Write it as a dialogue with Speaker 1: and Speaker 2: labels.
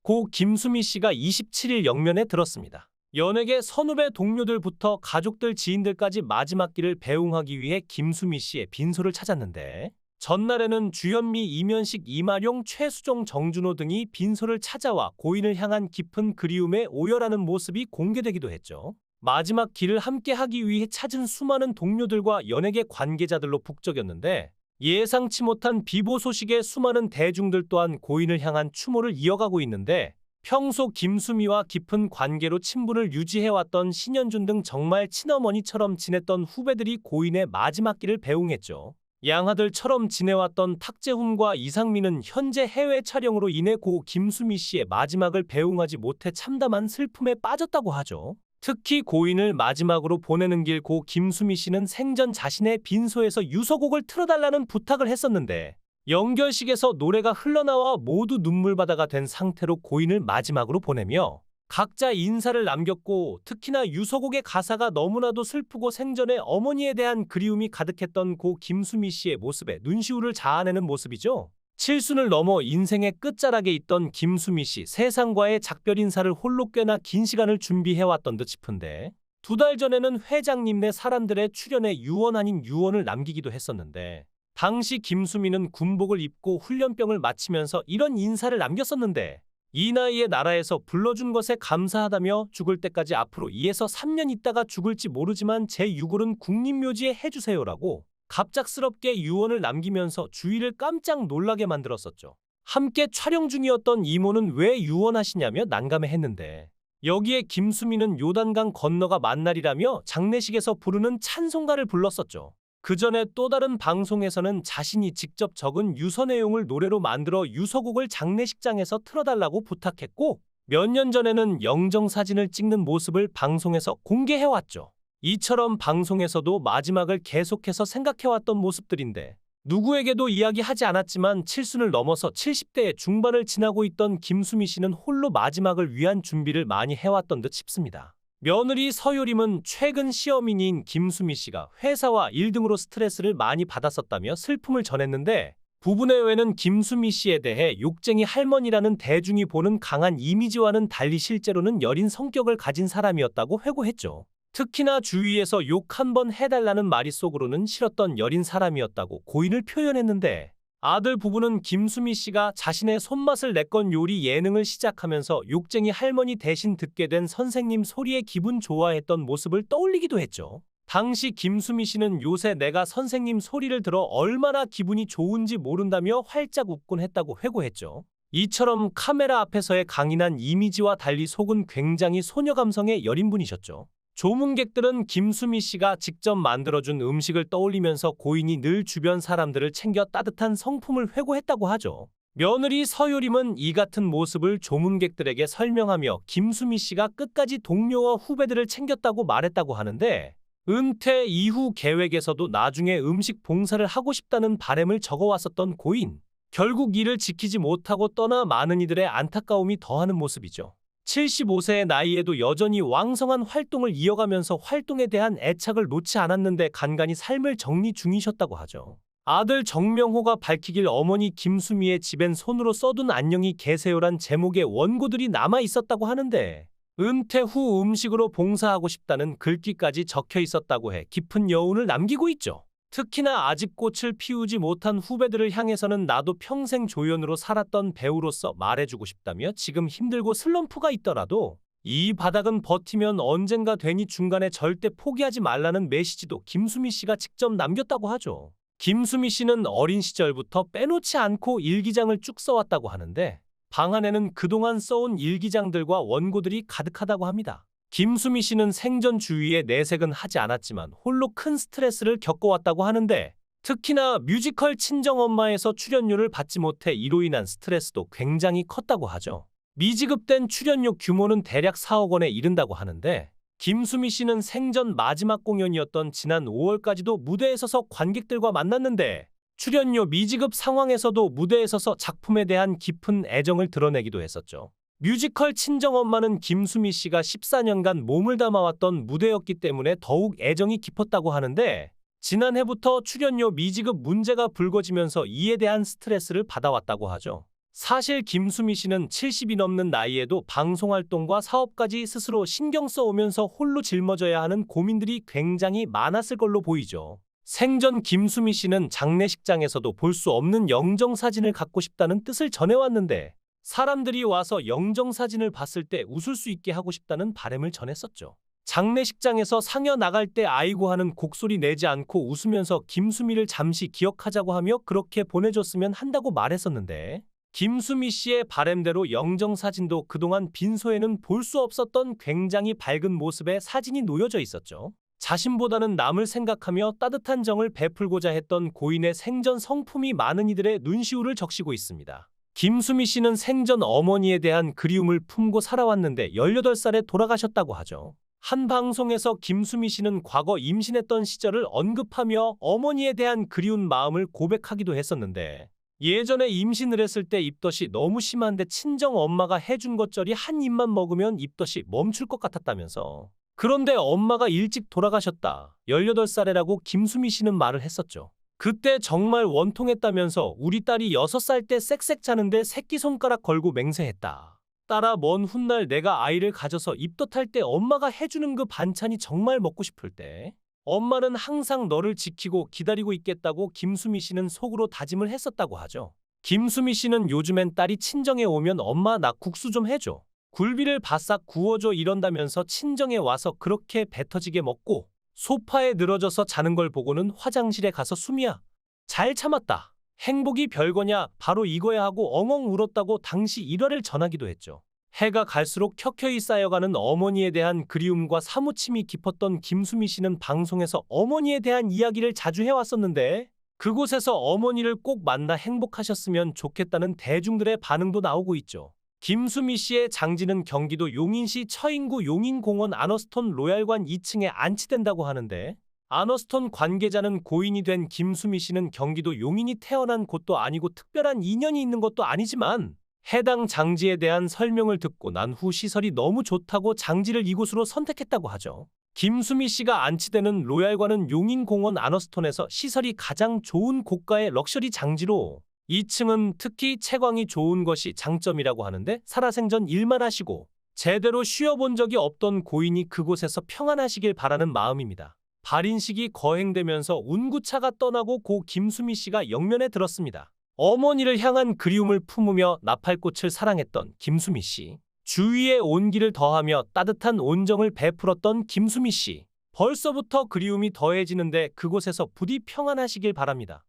Speaker 1: 고 김수미 씨가 27일 영면에 들었습니다. 연예계 선후배 동료들부터 가족들 지인들까지 마지막 길을 배웅하기 위해 김수미 씨의 빈소를 찾았는데 전날에는 주현미, 이면식, 이마룡, 최수종, 정준호 등이 빈소를 찾아와 고인을 향한 깊은 그리움에 오열하는 모습이 공개되기도 했죠. 마지막 길을 함께 하기 위해 찾은 수많은 동료들과 연예계 관계자들로 북적였는데 예상치 못한 비보 소식에 수많은 대중들 또한 고인을 향한 추모를 이어가고 있는데 평소 김수미와 깊은 관계로 친분을 유지해왔던 신현준 등 정말 친어머니처럼 지냈던 후배들이 고인의 마지막 길을 배웅했죠. 양아들처럼 지내왔던 탁재훈과 이상민은 현재 해외 촬영으로 인해 고 김수미 씨의 마지막을 배웅하지 못해 참담한 슬픔에 빠졌다고 하죠. 특히 고인을 마지막으로 보내는 길 고 김수미 씨는 생전 자신의 빈소에서 유서곡을 틀어달라는 부탁을 했었는데 연결식에서 노래가 흘러나와 모두 눈물바다가 된 상태로 고인을 마지막으로 보내며 각자 인사를 남겼고 특히나 유서곡의 가사가 너무나도 슬프고 생전에 어머니에 대한 그리움이 가득했던 고 김수미 씨의 모습에 눈시울을 자아내는 모습이죠. 칠순을 넘어 인생의 끝자락에 있던 김수미 씨, 세상과의 작별 인사를 홀로 꽤나 긴 시간을 준비해왔던 듯 싶은데 2달 전에는 회장님네 사람들의 출연에 유언 아닌 유언을 남기기도 했었는데 당시 김수미는 군복을 입고 훈련병을 마치면서 이런 인사를 남겼었는데 이 나이에 나라에서 불러준 것에 감사하다며 죽을 때까지 앞으로 2에서 3년 있다가 죽을지 모르지만 제 유골은 국립묘지에 해주세요라고 갑작스럽게 유언을 남기면서 주위를 깜짝 놀라게 만들었었죠. 함께 촬영 중이었던 이모는 왜 유언하시냐며 난감해했는데 여기에 김수미는 요단강 건너가 만날이라며 장례식에서 부르는 찬송가를 불렀었죠. 그 전에 또 다른 방송에서는 자신이 직접 적은 유서 내용을 노래로 만들어 유서곡을 장례식장에서 틀어달라고 부탁했고 몇 년 전에는 영정사진을 찍는 모습을 방송에서 공개해왔죠. 이처럼 방송에서도 마지막을 계속해서 생각해왔던 모습들인데 누구에게도 이야기하지 않았지만 칠순을 넘어서 70대의 중반을 지나고 있던 김수미 씨는 홀로 마지막을 위한 준비를 많이 해왔던 듯 싶습니다. 며느리 서유림은 최근 시어머니인 김수미 씨가 회사와 일 등으로 스트레스를 많이 받았었다며 슬픔을 전했는데 부부내외는 김수미 씨에 대해 욕쟁이 할머니라는 대중이 보는 강한 이미지와는 달리 실제로는 여린 성격을 가진 사람이었다고 회고했죠. 특히나 주위에서 욕 한 번 해달라는 말이 속으로는 싫었던 여린 사람이었다고 고인을 표현했는데 아들 부부는 김수미 씨가 자신의 손맛을 내건 요리 예능을 시작하면서 욕쟁이 할머니 대신 듣게 된 선생님 소리에 기분 좋아했던 모습을 떠올리기도 했죠. 당시 김수미 씨는 요새 내가 선생님 소리를 들어 얼마나 기분이 좋은지 모른다며 활짝 웃곤 했다고 회고했죠. 이처럼 카메라 앞에서의 강인한 이미지와 달리 속은 굉장히 소녀 감성의 여린 분이셨죠. 조문객들은 김수미 씨가 직접 만들어준 음식을 떠올리면서 고인이 늘 주변 사람들을 챙겨 따뜻한 성품을 회고했다고 하죠. 며느리 서유림은 이 같은 모습을 조문객들에게 설명하며 김수미 씨가 끝까지 동료와 후배들을 챙겼다고 말했다고 하는데 은퇴 이후 계획에서도 나중에 음식 봉사를 하고 싶다는 바람을 적어왔었던 고인. 결국 이를 지키지 못하고 떠나 많은 이들의 안타까움이 더하는 모습이죠. 75세의 나이에도 여전히 왕성한 활동을 이어가면서 활동에 대한 애착을 놓지 않았는데 간간히 삶을 정리 중이셨다고 하죠. 아들 정명호가 밝히길 어머니 김수미의 집엔 손으로 써둔 안녕히 계세요란 제목의 원고들이 남아 있었다고 하는데 은퇴 후 음식으로 봉사하고 싶다는 글귀까지 적혀 있었다고 해 깊은 여운을 남기고 있죠. 특히나 아직 꽃을 피우지 못한 후배들을 향해서는 나도 평생 조연으로 살았던 배우로서 말해주고 싶다며 지금 힘들고 슬럼프가 있더라도 이 바닥은 버티면 언젠가 되니 중간에 절대 포기하지 말라는 메시지도 김수미 씨가 직접 남겼다고 하죠. 김수미 씨는 어린 시절부터 빼놓지 않고 일기장을 쭉 써왔다고 하는데 방 안에는 그동안 써온 일기장들과 원고들이 가득하다고 합니다. 김수미 씨는 생전 주위에 내색은 하지 않았지만 홀로 큰 스트레스를 겪어왔다고 하는데 특히나 뮤지컬 친정엄마에서 출연료를 받지 못해 이로 인한 스트레스도 굉장히 컸다고 하죠. 미지급된 출연료 규모는 대략 4억 원에 이른다고 하는데 김수미 씨는 생전 마지막 공연이었던 지난 5월까지도 무대에 서서 관객들과 만났는데 출연료 미지급 상황에서도 무대에 서서 작품에 대한 깊은 애정을 드러내기도 했었죠. 뮤지컬 친정엄마는 김수미 씨가 14년간 몸을 담아왔던 무대였기 때문에 더욱 애정이 깊었다고 하는데 지난해부터 출연료 미지급 문제가 불거지면서 이에 대한 스트레스를 받아왔다고 하죠. 사실 김수미 씨는 70이 넘는 나이에도 방송활동과 사업까지 스스로 신경 써오면서 홀로 짊어져야 하는 고민들이 굉장히 많았을 걸로 보이죠. 생전 김수미 씨는 장례식장에서도 볼 수 없는 영정사진을 갖고 싶다는 뜻을 전해왔는데 사람들이 와서 영정사진을 봤을 때 웃을 수 있게 하고 싶다는 바람을 전했었죠. 장례식장에서 상여 나갈 때 아이고 하는 곡소리 내지 않고 웃으면서 김수미를 잠시 기억하자고 하며 그렇게 보내줬으면 한다고 말했었는데 김수미 씨의 바람대로 영정사진도 그동안 빈소에는 볼 수 없었던 굉장히 밝은 모습의 사진이 놓여져 있었죠. 자신보다는 남을 생각하며 따뜻한 정을 베풀고자 했던 고인의 생전 성품이 많은 이들의 눈시울을 적시고 있습니다. 김수미 씨는 생전 어머니에 대한 그리움을 품고 살아왔는데 18살에 돌아가셨다고 하죠. 한 방송에서 김수미 씨는 과거 임신했던 시절을 언급하며 어머니에 대한 그리운 마음을 고백하기도 했었는데 예전에 임신을 했을 때 입덧이 너무 심한데 친정 엄마가 해준 것저리 한 입만 먹으면 입덧이 멈출 것 같았다면서. 그런데 엄마가 일찍 돌아가셨다. 18살이라고 김수미 씨는 말을 했었죠. 그때 정말 원통했다면서 우리 딸이 6살 때 쌕쌕 자는데 새끼손가락 걸고 맹세했다. 딸아 먼 훗날 내가 아이를 가져서 입덧할 때 엄마가 해주는 그 반찬이 정말 먹고 싶을 때 엄마는 항상 너를 지키고 기다리고 있겠다고 김수미 씨는 속으로 다짐을 했었다고 하죠. 김수미 씨는 요즘엔 딸이 친정에 오면 엄마 나 국수 좀 해줘. 굴비를 바싹 구워줘 이런다면서 친정에 와서 그렇게 배 터지게 먹고 소파에 늘어져서 자는 걸 보고는 화장실에 가서 수미야 잘 참았다. 행복이 별거냐 바로 이거야 하고 엉엉 울었다고 당시 일화를 전하기도 했죠. 해가 갈수록 켜켜이 쌓여가는 어머니에 대한 그리움과 사무침이 깊었던 김수미 씨는 방송에서 어머니에 대한 이야기를 자주 해왔었는데 그곳에서 어머니를 꼭 만나 행복하셨으면 좋겠다는 대중들의 반응도 나오고 있죠. 김수미 씨의 장지는 경기도 용인시 처인구 용인공원 아너스톤 로얄관 2층에 안치된다고 하는데 아너스톤 관계자는 고인이 된 김수미 씨는 경기도 용인이 태어난 곳도 아니고 특별한 인연이 있는 것도 아니지만 해당 장지에 대한 설명을 듣고 난 후 시설이 너무 좋다고 장지를 이곳으로 선택했다고 하죠. 김수미 씨가 안치되는 로얄관은 용인공원 아너스톤에서 시설이 가장 좋은 고가의 럭셔리 장지로 2층은 특히 채광이 좋은 것이 장점이라고 하는데 살아생전 일만 하시고 제대로 쉬어본 적이 없던 고인이 그곳에서 평안하시길 바라는 마음입니다. 발인식이 거행되면서 운구차가 떠나고 고 김수미 씨가 영면에 들었습니다. 어머니를 향한 그리움을 품으며 나팔꽃을 사랑했던 김수미 씨. 주위에 온기를 더하며 따뜻한 온정을 베풀었던 김수미 씨. 벌써부터 그리움이 더해지는데 그곳에서 부디 평안하시길 바랍니다.